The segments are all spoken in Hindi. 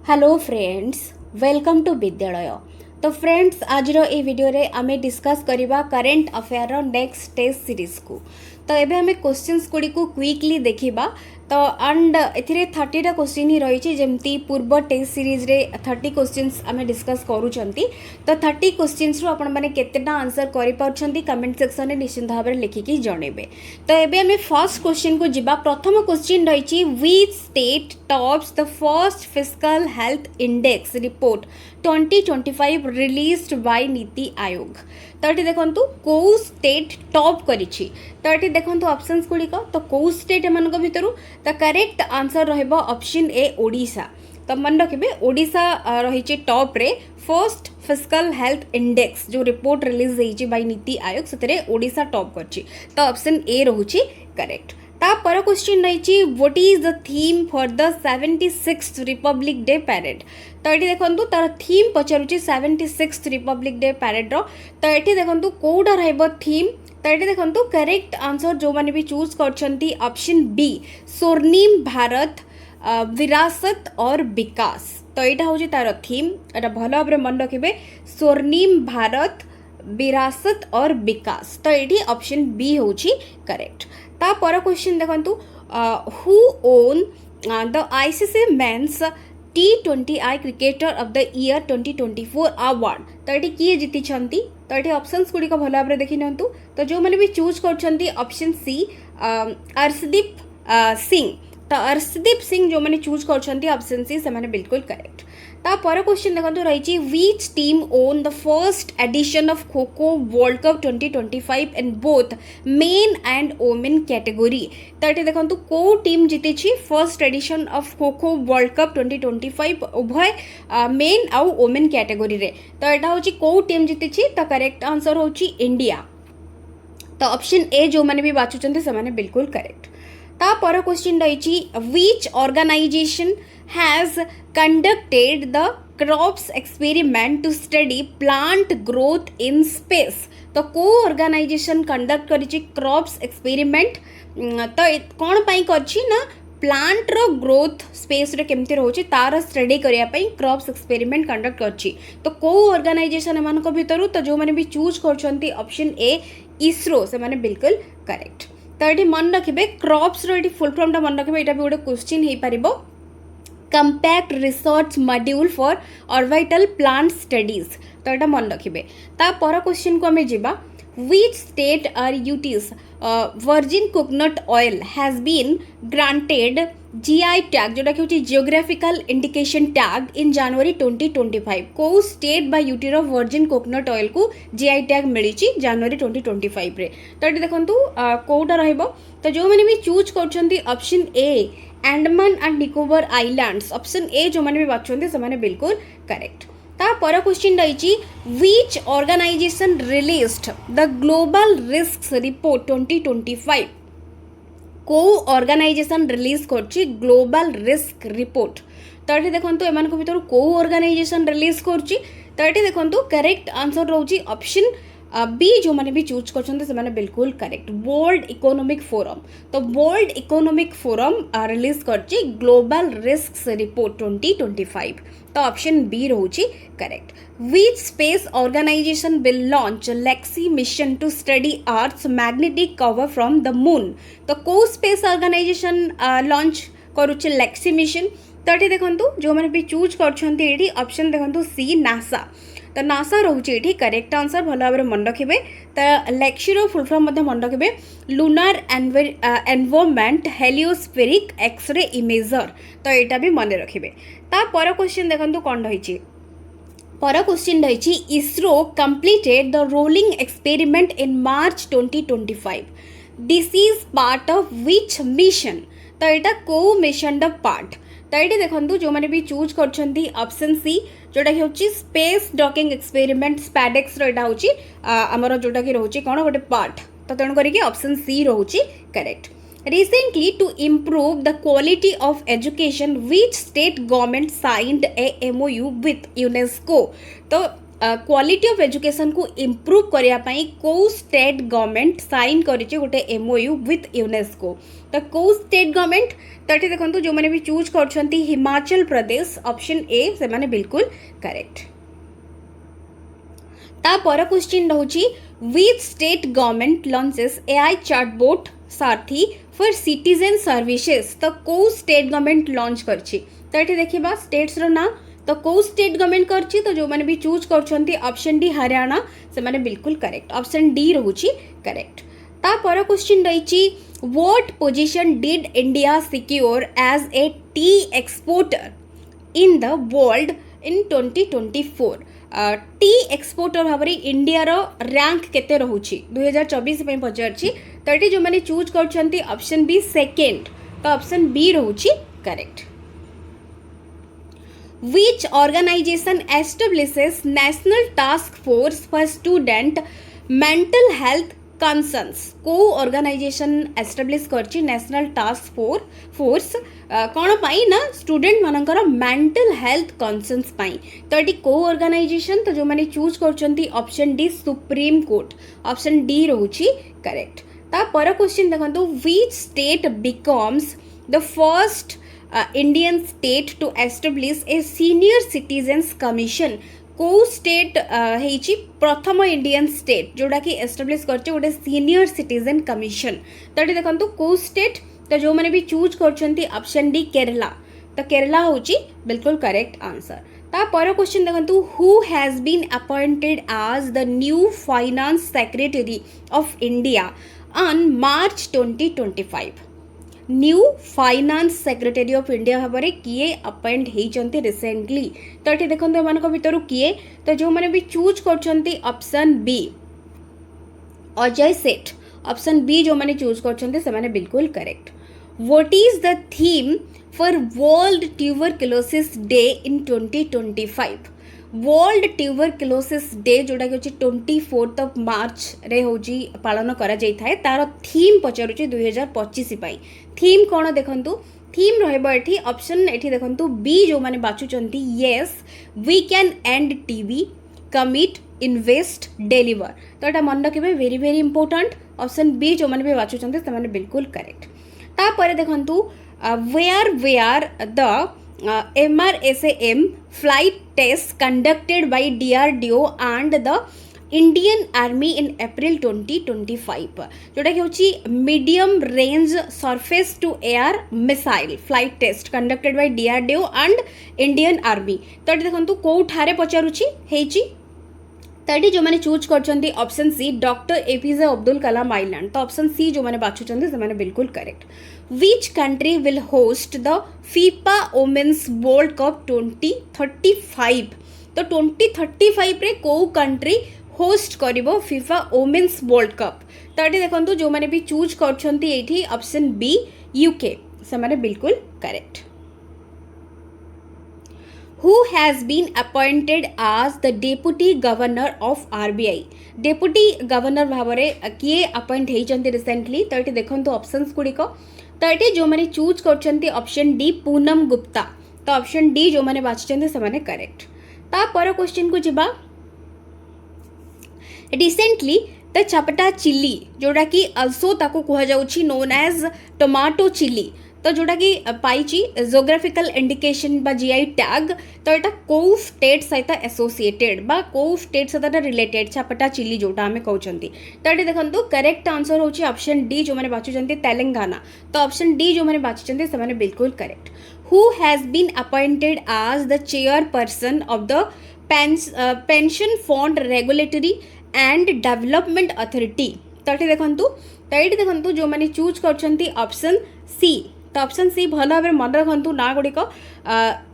हेलो फ्रेंड्स, वेलकम टू विद्यालय। तो फ्रेंड्स, आज ये वीडियो रे आमे डिस्कस करिबा current affair next test series को। तो एबे हमें क्वेश्चंस गुडी को क्विकली देखिबा। तो एंड एथिरे 30 टा क्वेश्चन ही रही जमती पूर्व टेस्ट सीरीज रे 30 क्वेश्चंस आमे डिस्कस करूचंती। तो 30 क्वेश्चंस रो आपण माने केतेटा आंसर करि पाउछंती कमेंट सेक्शन रे निश्चित भाव में लिखिकी जणेबे। तो एबे हमें फर्स्ट क्वेश्चन को जिबा। प्रथम क्वेश्चन रही which state tops the first fiscal health index report 2025 released by NITI आयोग। तो ये देखो कौ स्टेट टॉप करिछि। तो ये देखो ऑप्शंस गुड़िक। तो कौ स्टेट एमान भितर द करेक्ट आंसर रहिबो ऑप्शन ए ओडिशा। तो मन रखिए ओडिशा रही टॉप रे फर्स्ट फिस्कल हेल्थ इंडेक्स जो रिपोर्ट रिलीज होइछि बाय नीति आयोग से ओडिशा टॉप करछि। तो ऑप्शन ए रहुछि करेक्ट। तापर क्वेश्चन रही what is the theme for the 76th republic day parade. तो ये देखो तार थीम पचारुची 76th रिपब्लिक डे पैरेड रो। तो ये देखो कौटा रहिबो थीम। तो ये देखो करेक्ट आंसर जो माने भी चूज करछंती ऑप्शन बी स्वर्णिम भारत विरासत और विकास। तो यहाँ हूँ तार थीम। एटा भल भाव मन रखिए स्वर्णिम भारत विरासत और विकास। तो ये ऑप्शन बी हूँ करेक्ट। तापर क्वेश्चन देखंतु who own the ICC men's T20I cricketer of the year 2024 award. तो ये किए जीति। तो ये ऑप्शंस गुड़िक भल भाव देखी नियंतु। तो जो मैंने भी चूज कर ऑप्शन सी अर्शदीप सिंह। तो अर्शदीप सिंह जो मैंने चूज कर ऑप्शन सी से मैंने बिल्कुल करेक्ट। तापर क्वेश्चन देखो रही which team own the first edition of kho kho world cup 2025 in both men and women category. तो ये देखो कौ टीम जीति first edition of kho kho world cup 2025 उभय मेन आउ वोमेन कैटेगरी रे। तो यहाँ हूँ कौ टीम जीति। तो करेक्ट आंसर हूँ इंडिया। तो ऑप्शन ए जो मैंने भी बाछुचंती से मैंने बिल्कुल करेक्ट। तापर क्वेश्चन रही which organisation has conducted the crops experiment to study plant growth in space. तो को ऑर्गेनाइजेशन कंडक्ट करिछि क्रॉप्स एक्सपेरिमेंट। तो कौन पाई करछि ना प्लांट रो ग्रोथ स्पेस रे केमती रहउछि तार स्टडी करिया पई क्रॉप्स एक्सपेरिमेंट कंडक्ट करछि। तो को ऑर्गेनाइजेशन एमानक भितरु तो जो माने भी चूज करछंती ऑप्शन ए इसरो से माने बिल्कुल करेक्ट। तो ये मन रखिए क्रॉप्स रो फुल फॉर्म मन रखिए। यहाँ भी गोटे क्वेश्चन हो पार compact research module for orbital plant studies. तो यहाँ मन रखिए। तापर क्वेश्चन को आम जा which state or UTs virgin coconut oil has been granted GI tag जोटा कि होची geographical indication tag in January 2025। को स्टेट बा यूटीर वर्जिन कोकोनट ऑयल को जीआई टैग मिली जनवरी 2025 रे। तो ये देखंतु कोटा रहइबो। तो जो मैंने भी चूज करछंती option A Andaman and Nicobar Islands. Option A जो मैंने भी बाछंती से माने बिल्कुल करेक्ट। तापर क्वेश्चन रही which organisation released the global risk report 2025। को ऑर्गेनाइजेशन रिलीज करछि ग्लोबल रिस्क रिपोर्ट। तो ये देखो एमान भर को ऑर्गेनाइजेशन रिलीज करछि। तो ये देखो करेक्ट आंसर रोची ऑप्शन बी जो मैंने भी चूज कर बिल्कुल करेक्ट वर्ल्ड इकोनॉमिक फोरम। तो वर्ल्ड इकोनॉमिक फोरम रिलीज करछि ग्लोबल रिस्क रिपोर्ट 2025। तो ऑप्शन बी रोची correct. Which space organization will launch LEXI mission to study Earth's magnetic cover from the moon. तो को स्पेस ऑर्गेनाइजेशन लॉन्च करुचे लेक्सी मिशन। तो ये देखो जो मैंने भी चूज कर ऑप्शन देखो सी नासा। तो नासा रोचे ये करेक्ट आंसर भल भाव मन रखिए। तो लेक्सीर फुल फॉर्म मन रखिए लुनार एनवायरनमेंट हेलियोस्फेरिक एक्सरे इमेजर। तो यहाँ भी मन रखिए। तापर क्वेश्चन देखो कौन रही पर क्वेश्चन रही ISRO completed the rolling experiment in March 2025। This is part of which mission. तो यहाँ को मिशन द पार्ट। तो ये देखो जो मैंने भी चूज कर ऑप्शन सी जोटा कि होची स्पेस डॉकिंग एक्सपेरिमेंट स्पैडेक्स रो एटा होची हमर जोटा कि रहउची कोन गोटे पार्ट। तो तेणु करिके ऑप्शन सी रहउची correct. Recently, to improve the quality of education, which state government signed a MOU with UNESCO? तो क्वालिटी ऑफ एजुकेशन को इम्प्रूव करने को स्टेट गवर्नमेंट साइन करिछि गोटे एमओयू विथ यूनेस्को। तो को स्टेट गवर्नमेंट तो ये देखो जो मैंने भी चूज कर हिमाचल प्रदेश ऑप्शन ए से माने बिल्कुल करेक्ट। तापर क्वेश्चन रोची which state government launches AI chatbot Saarthi for citizen services. तो को स्टेट गवर्नमेंट लॉन्च करछि तो ये देखिबा स्टेट्स रो ना तो को स्टेट गवर्नमेंट करछि तो जो मैंने भी चूज करछंती ऑप्शन डी हरियाणा से माने बिल्कुल करेक्ट ऑप्शन डी रहूची करेक्ट। तापर क्वेश्चन रहिछि what position did India secure as a tea exporter in the world in 2024। Tea exporter भाव में इंडिया रैंक केते रहूची 2024 पे पचारछि तो ये जो मैंने चूज करछंती ऑप्शन बी सेकेंड तो ऑप्शन बी रहूची correct. Which organization establishes National Task Force for Student Mental Health Concerns। को ऑर्गेनाइजेशन एस्टाब्लिश करछि नेशनल टास्क फोर्स कौन पाई ना स्टूडेंट मानकर मेंटल हेल्थ कंसर्न्स पाई तो ये को ऑर्गेनाइजेशन तो जो मैंने चूज करछंती option D Supreme Court option D रहूची करेक्ट। तापर क्वेश्चन देखंतु which state becomes the first Indian state to establish a senior citizens commission. को स्टेट है प्रथम इंडियन स्टेट जोड़ा कि एस्टाब्लिश करछे गोटे सीनियर सिटीजन कमिशन तो ये देखंतु को स्टेट तो जो मैंने भी चूज करछंती ऑप्शन डी केरला तो केरला होची बिल्कुल करेक्ट आंसर। तापर क्वेश्चन देखंतु who has been appointed as the new finance secretary of India on March 2025। New finance secretary of India भाव में किए अपॉइंट होती रिसेंटली तो ये देखो एम भर किए तो जो मैंने भी चूज करछंती ऑप्शन बी अजय सेठ ऑप्शन बी जो मैंने चूज करछंती से माने बिल्कुल correct. What is the theme for world tuberculosis day in 2025। World tuberculosis day जोटा कि 24 मार्च रे होजी पालन करा जाई थाए तार थीम पचारुची 2025 पाई थीम कौन देखंतु थीम रहबो एठी ऑप्शन एठी देखंतु बी जो माने बाचुचंती yes we can end TB commit invest deliver तो एटा मन रखिबे very very important option B जो माने भी बाचुचंती से माने बिल्कुल करेक्ट। तापर देखंतु where the MRSAM flight test conducted by DRDO and the Indian Army in April 2025 जोटा कि होची medium range surface to air missile flight test conducted by DRDO and Indian army तो देखंतु कोठारे पचारुची हेची तड़ी जो मैंने चूज करछंती option C doctor APJ Abdul Kalam island तो ऑप्शन सी जो मैंने बाछुचंती से माने बिल्कुल correct. Which country will host the FIFA Women's World Cup 2035 तो 2035 रे को कंट्री होस्ट करिवो फीफा वुमेन्स वर्ल्ड कप तो ये देखंतु जो मैंने भी चूज करछंती एठी ऑप्शन बी यूके से माने बिल्कुल correct. Who has been appointed as the deputy governor of RBI। deputy governor भाव में किए अपॉइंट होती रिसेंटली तो ये देखो ऑप्शंस गुड़िक तो ये जो मैंने चूज करछंती ऑप्शन डी पूनम गुप्ता तो ऑप्शन डी जो मैंने बाछिचंती से माने करेक्ट। तापर क्वेश्चन को जिबा रिसेंटली द चपटा चिली जोड़ा कि अल्सो ताको कहा जाउछि नोन एज टोमाटो चिली तो जोटा कि पाइची जोग्राफिकल इंडिकेशन बा जीआई टैग तो यहाँ कौ स्टेट सहित एसोसिएटेड बा कौ स्टेट सहित रिलेटेड छापटा चिली जोटा आम कहते तो ये देखो करेक्ट आंसर होची ऑप्शन डी जो मैंने बाछुचंती तेलंगाना तो ऑप्शन डी जो मैंने बाछुचंती से माने बिल्कुल correct. Who has been appointed as the chairperson of the pension fund regulatory and development authority तो ये देखो जो मैंने चूज करछंती ऑप्शन सी तो ऑप्शन सी भल भाव मन रखु ना गुड़िक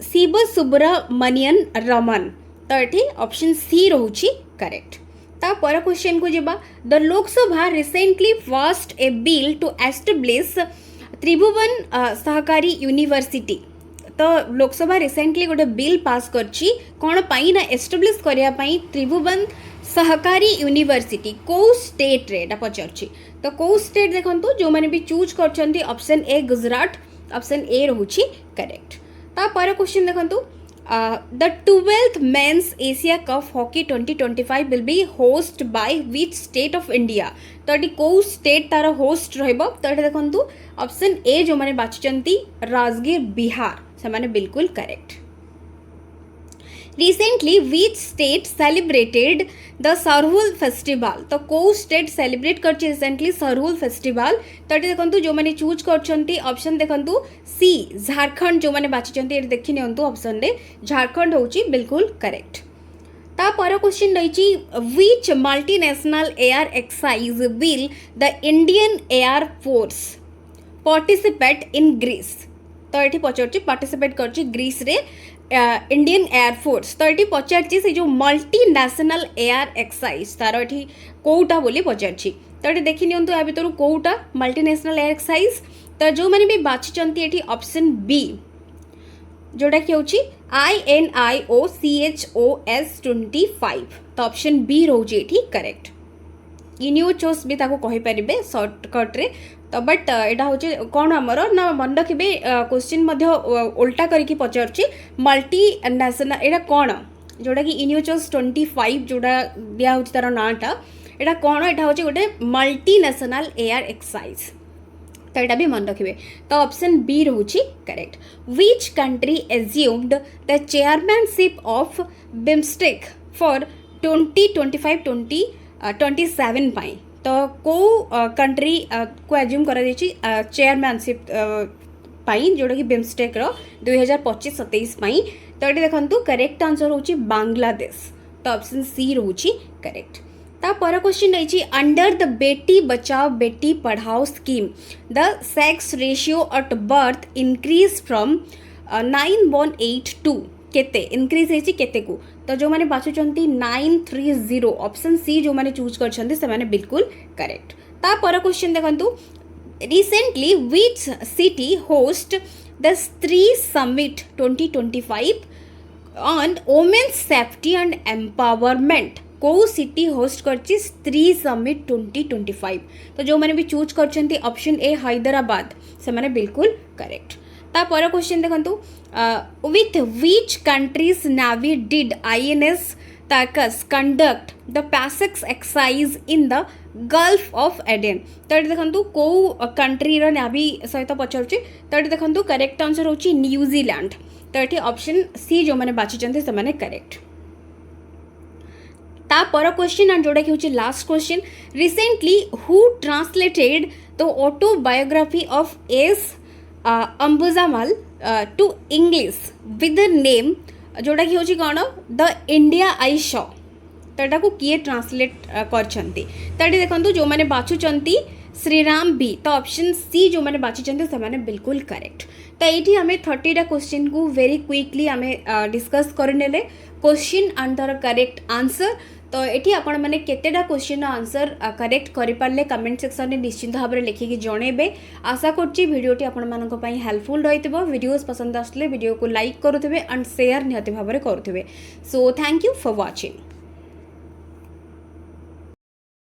शिव सुब्रमण्यन रमन तो ये ऑप्शन सी रोची करेक्ट। तापर क्वेश्चन को जिबा the Lok Sabha recently passed a bill to establish Tribhuvan Sahkari university तो लोकसभा रिसेंटली गोटे बिल पास करछि कौन पाई ना एस्टाब्लिश करिया पाई त्रिभुवन सहकारी यूनिवर्सिटी को स्टेट रे पचार तो को स्टेट देखंतु जो मैंने भी चूज करछंती option A Gujarat option A रहूची करेक्ट। तापर क्वेश्चन देखंतु the 12th men's Asia Cup hockey 2025 will be host by which state of India तो ये कौ स्टेट तार होस्ट रहिबो तो ये देखंतु ऑप्शन ए जो माने बाछिचंती राजगीर बिहार से माने बिल्कुल correct recently which state celebrated the Sarhul festival तो कौ स्टेट सेलिब्रेट करछि रिसेंटली सरहुल फेस्टिवल तो ये देखंतु जो माने चूज करछंती ऑप्शन देखंतु सी झारखंड जो माने बाछिचंती ये देखि नियंतु ऑप्शन रे झारखंड होची बिल्कुल करेक्ट ता पर क्वेश्चन रही which multinational air exercise will the Indian Air Force participate in Greece तो ये पचार पार्टिसिपेट कर ग्रीस रे इंडियन एयर फोर्स तो ये पचार से जो मल्टीनेशनल एयर एक्सरसाइज तार ये कौटा बोली पचार तो ये देखी नियंतु या भर कौटा मल्टीनेशनल एयर एक्सरसाइज तो जो मैंने भी बाछिचंती ये ऑप्शन बी जोटा कि होची INIOCHOS 25 तो ऑप्शन बी रोचे ये करेक्ट इनियोचोस भी ताको कहि परिबे शॉर्टकट रे तो बट एटा होचे कोन हमरो ना मन रखिबे क्वेश्चन मध्ये उल्टा करके पचारची मल्टी नेशनल एटा कोन जोटा कि इनियोचोस 25 जोटा दिया होची तार नाटा एटा कोन एटा होची गोटे मल्टी नेशनल एयर एक्सरसाइज तो यहाँ भी मन रखिए तो ऑप्शन बी रोची correct which country assumed the chairmanship of BIMSTEC for 2025-2027 पाई तो को कंट्री को एज्यूम कर चेयरमैनशिप पाई जोटा कि बिमस्टेक रो 2025-27 पाई तो ये देखंतु करेक्ट आंसर होची बांग्लादेश तो ऑप्शन सी रोची करेक्ट ता पर क्वेश्चन रही अंडर द बेटी Bachao Beti Padhao scheme the sex ratio at birth increase from 918 to केते इनक्रीज होती केते को तो जो मैंने बाछुचंती 930 ऑप्शन सी जो मैंने चूज करछंती से मैंने बिल्कुल करेक्ट ता पर क्वेश्चन देखंतु recently which city host the Stree summit 2025 on women's safety and empowerment को सिटी होस्ट करछि स्त्री समिट 2025 तो जो मैंने भी चूज करछंती ऑप्शन ए हैदराबाद से मैंने बिल्कुल करेक्ट ता पर क्वेश्चन देखंतु with which countries navy did INS Tarkash conduct the PASSEX exercise in the Gulf of Aden तो ये देखंतु को कंट्री रो नेवी सहित पचारुछि तो ये देखंतु करेक्ट आंसर होछि न्यूजीलैंड तो ये ऑप्शन सी जो मैंने बाछिचंती से मैंने करेक्ट ता पर क्वेश्चन एंड जोड़ा कि होची last question recently who translated the autobiography of S Ambujammal to English with the name जोड़ा कि होची कौन द इंडिया आई शो तो यहाँ किए ट्रांसलेट करछंती तो ये देखंतु जो मैंने बाछुचंती श्रीराम बी तो ऑप्शन सी जो मैंने बाछिचंती से मैंने बिल्कुल करेक्ट तो ये आम 30टा क्वेश्चन को वेरी क्विकली आम डिस्कस करने क्वेश्चन एंड तार करेक्ट आंसर तो ये आपण मैंने केतेटा क्वेश्चन आंसर करेक्ट करें कमेंट सेक्शन में निश्चिंत भाव में लिखिकी जनइबे आशा करुच्ची भिडियोटी आपण हेल्पफुल रही वीडियोस पसंद आसले वीडियो को लाइक करुवे एंड शेयर निहति भाव में करुवे so thank you for watching.